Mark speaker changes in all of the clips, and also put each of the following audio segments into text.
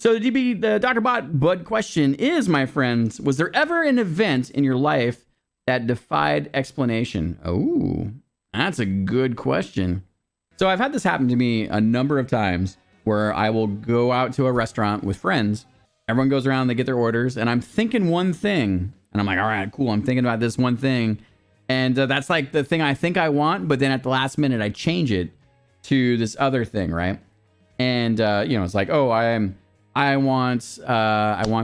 Speaker 1: So the DrBotBud question is, my friends, was there ever an event in your life that defied explanation? Oh, that's a good question. So I've had this happen to me a number of times where I will go out to a restaurant with friends. Everyone goes around, they get their orders, and I'm thinking one thing. And I'm like, all right, cool. I'm thinking about this one thing. And that's like the thing I think I want. But then at the last minute, I change it to this other thing, right? And, it's like, oh, I want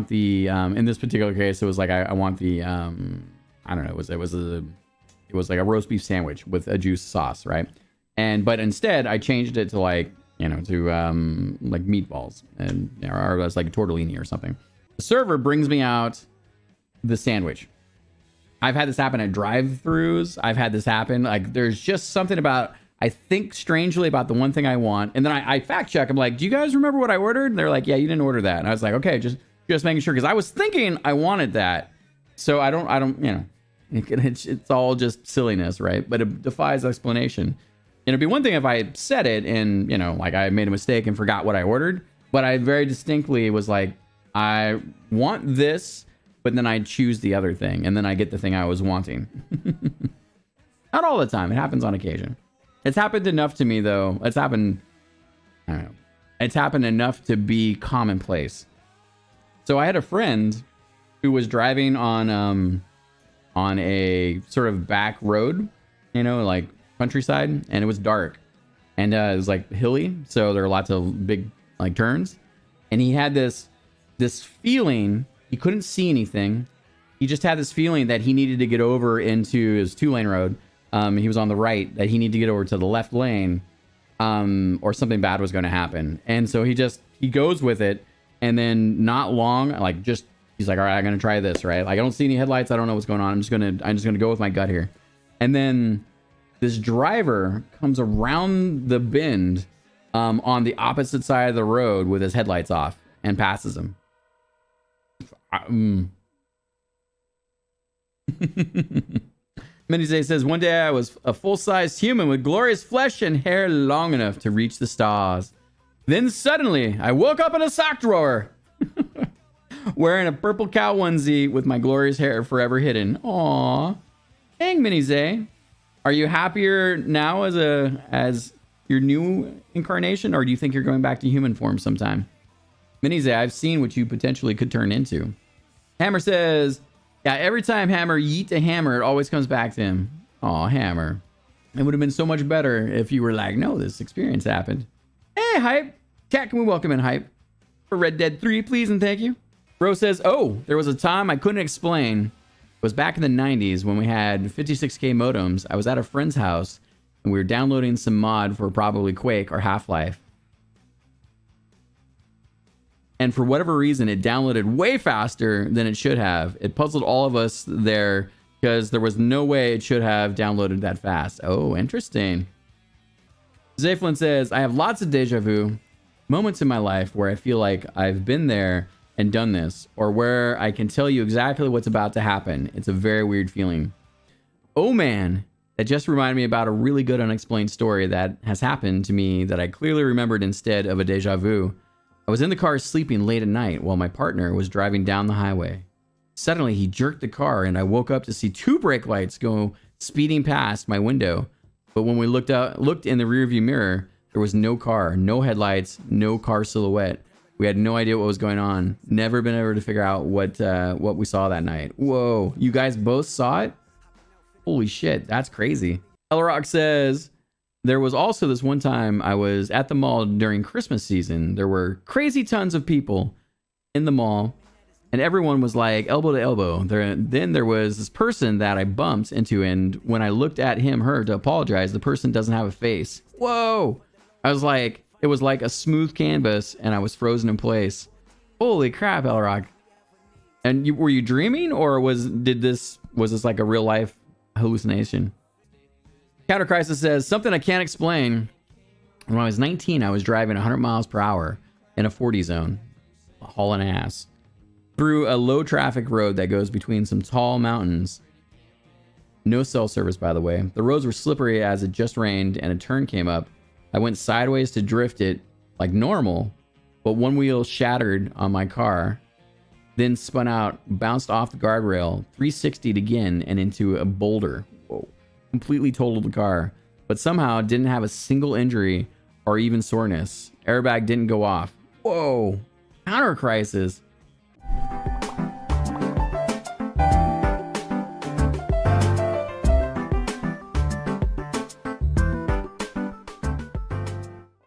Speaker 1: the, in this particular case, it was like, I want the, I don't know, it was like a roast beef sandwich with a juice sauce, right? But instead I changed it to like, like meatballs or it was like a tortellini or something. The server brings me out the sandwich. I've had this happen at drive-thrus. I've had this happen. Like there's just something about, I think strangely about the one thing I want. And then I fact check. I'm like, do you guys remember what I ordered? And they're like, yeah, you didn't order that. And I was like, okay, just making sure. Cause I was thinking I wanted that. So I don't, it's all just silliness, right? But it defies explanation. It'd be one thing if I said it and, like I made a mistake and forgot what I ordered, but I very distinctly was like, I want this, but then I choose the other thing. And then I get the thing I was wanting. Not all the time. It happens on occasion. It's happened enough to me, though. It's happened, I don't know. It's happened enough to be commonplace. So I had a friend who was driving on a sort of back road, like countryside, and it was dark. And it was like hilly, so there were lots of big like turns. And he had this feeling, he couldn't see anything. He just had this feeling that he needed to get over into his 2-lane road. He was on the right, that he needed to get over to the left lane, or something bad was going to happen. And so he goes with it. And then not long, he's like, all right, I'm going to try this, right? Like I don't see any headlights. I don't know what's going on. I'm just going to go with my gut here. And then this driver comes around the bend, on the opposite side of the road with his headlights off and passes him. Minizay says, one day I was a full-sized human with glorious flesh and hair long enough to reach the stars. Then suddenly I woke up in a sock drawer wearing a purple cow onesie with my glorious hair forever hidden. Aw. Dang, Minizay. Are you happier now as your new incarnation, or do you think you're going back to human form sometime? Minizay, I've seen what you potentially could turn into. Hammer says, yeah, every time Hammer yeet a hammer, it always comes back to him. Aw, Hammer. It would have been so much better if you were like, no, this experience happened. Hey, Hype. Cat, can we welcome in Hype? For Red Dead 3, please and thank you. Bro says, oh, there was a time I couldn't explain. It was back in the 90s when we had 56K modems. I was at a friend's house and we were downloading some mod for probably Quake or Half-Life. And for whatever reason, it downloaded way faster than it should have. It puzzled all of us there because there was no way it should have downloaded that fast. Oh, interesting. Zayflin says, I have lots of deja vu moments in my life where I feel like I've been there and done this, or where I can tell you exactly what's about to happen. It's a very weird feeling. Oh man, that just reminded me about a really good unexplained story that has happened to me that I clearly remembered instead of a deja vu. I was in the car sleeping late at night while my partner was driving down the highway. Suddenly he jerked the car and I woke up to see 2 brake lights go speeding past my window. But when we looked in the rearview mirror, there was no car, no headlights, no car silhouette. We had no idea what was going on. Never been able to figure out what we saw that night. Whoa, you guys both saw it? Holy shit, that's crazy. Elrock says, there was also this one time I was at the mall during Christmas season. There were crazy tons of people in the mall, and everyone was like elbow to elbow. Then there was this person that I bumped into, and when I looked at her to apologize, the person doesn't have a face. Whoa! I was like, it was like a smooth canvas, and I was frozen in place. Holy crap, Elrock. And were you dreaming, or was this like a real life hallucination? Counter Crisis says, something I can't explain. When I was 19, I was driving 100 miles per hour in a 40 zone, hauling ass, through a low traffic road that goes between some tall mountains. No cell service, by the way. The roads were slippery as it just rained and a turn came up. I went sideways to drift it like normal, but one wheel shattered on my car, then spun out, bounced off the guardrail, 360'd again, and into a boulder. Whoa. Completely totaled the car, but somehow didn't have a single injury or even soreness. Airbag didn't go off. Whoa. Counter crisis.